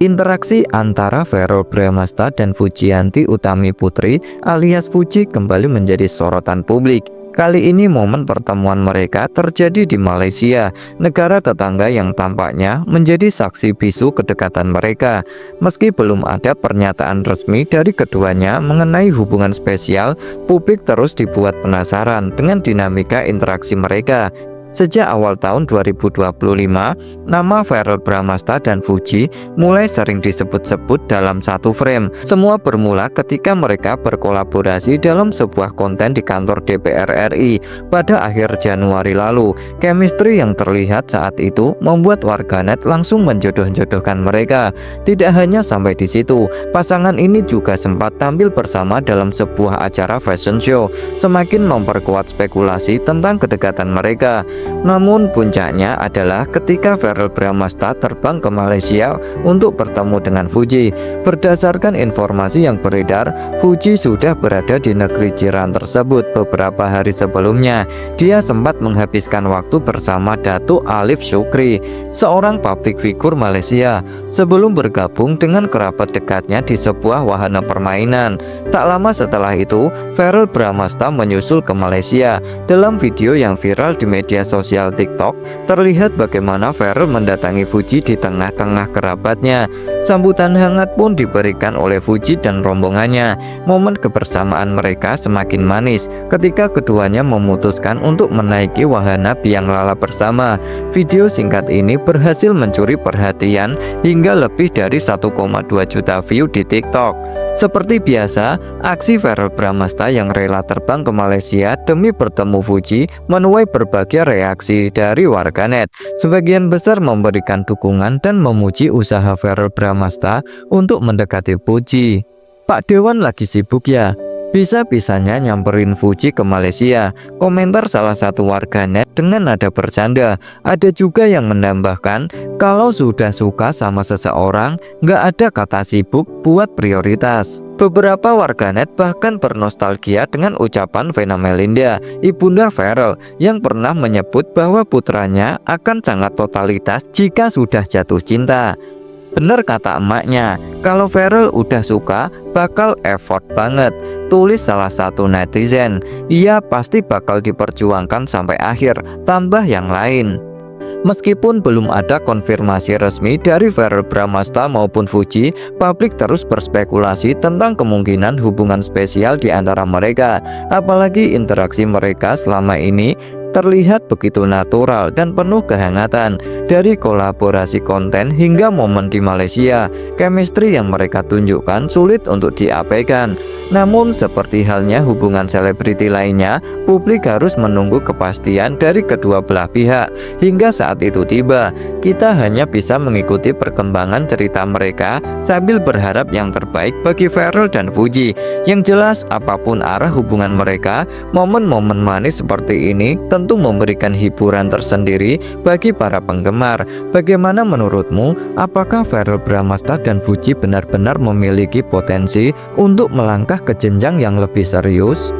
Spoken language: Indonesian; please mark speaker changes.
Speaker 1: Interaksi antara Verrell Bramasta dan Fujianti Utami Putri alias Fuji kembali menjadi sorotan publik. Kali ini momen pertemuan mereka terjadi di Malaysia, negara tetangga yang tampaknya menjadi saksi bisu kedekatan mereka. Meski belum ada pernyataan resmi dari keduanya mengenai hubungan spesial, publik terus dibuat penasaran dengan dinamika interaksi mereka. Sejak awal tahun 2025, nama Verrell Bramasta dan Fuji mulai sering disebut-sebut dalam satu frame. Semua bermula ketika mereka berkolaborasi dalam sebuah konten di kantor DPR RI pada akhir Januari lalu. Chemistry yang terlihat saat itu membuat warganet langsung menjodoh-jodohkan mereka. Tidak hanya sampai di situ, pasangan ini juga sempat tampil bersama dalam sebuah acara fashion show, semakin memperkuat spekulasi tentang kedekatan mereka. Namun puncaknya adalah ketika Verrell Bramasta terbang ke Malaysia untuk bertemu dengan Fuji. Berdasarkan informasi yang beredar, Fuji sudah berada di negeri jiran tersebut beberapa hari sebelumnya. Dia sempat menghabiskan waktu bersama Datuk Alif Syukri, seorang publik figur Malaysia, sebelum bergabung dengan kerabat dekatnya di sebuah wahana permainan. Tak lama setelah itu, Verrell Bramasta menyusul ke Malaysia. Dalam video yang viral di media sosial TikTok, terlihat bagaimana Verrell mendatangi Fuji di tengah-tengah kerabatnya. Sambutan hangat pun diberikan oleh Fuji dan rombongannya. Momen kebersamaan mereka semakin manis ketika keduanya memutuskan untuk menaiki wahana biang lala bersama. Video singkat ini berhasil mencuri perhatian hingga lebih dari 1,2 juta view di TikTok. Seperti biasa, aksi Verrell Bramasta yang rela terbang ke Malaysia demi bertemu Fuji menuai berbagai reaksi dari warganet. Sebagian besar memberikan dukungan dan memuji usaha Verrell Bramasta untuk mendekati Fuji. Pak Dewan lagi sibuk ya? Bisa-bisanya nyamperin Fuji ke Malaysia, komentar salah satu warganet dengan nada bercanda. Ada juga yang menambahkan, kalau sudah suka sama seseorang, nggak ada kata sibuk buat prioritas. Beberapa warganet bahkan bernostalgia dengan ucapan Vena Melinda, ibunda Verrell, yang pernah menyebut bahwa putranya akan sangat totalitas jika sudah jatuh cinta. Bener kata emaknya, kalau Verrell udah suka, bakal effort banget, tulis salah satu netizen. Ia pasti bakal diperjuangkan sampai akhir, tambah yang lain. Meskipun belum ada konfirmasi resmi dari Verrell Bramasta maupun Fuji, publik terus berspekulasi tentang kemungkinan hubungan spesial di antara mereka. Apalagi interaksi mereka selama ini terlihat begitu natural dan penuh kehangatan. Dari kolaborasi konten hingga momen di Malaysia, chemistry yang mereka tunjukkan sulit untuk diabaikan. Namun seperti halnya hubungan selebriti lainnya, publik harus menunggu kepastian dari kedua belah pihak. Hingga saat itu tiba, kita hanya bisa mengikuti perkembangan cerita mereka sambil berharap yang terbaik bagi Verrell dan Fuji. Yang jelas, apapun arah hubungan mereka, momen-momen manis seperti ini tentu memberikan hiburan tersendiri bagi para penggemar. Bagaimana menurutmu? Apakah Verrell Bramasta dan Fuji benar-benar memiliki potensi untuk melangkah ke jenjang yang lebih serius?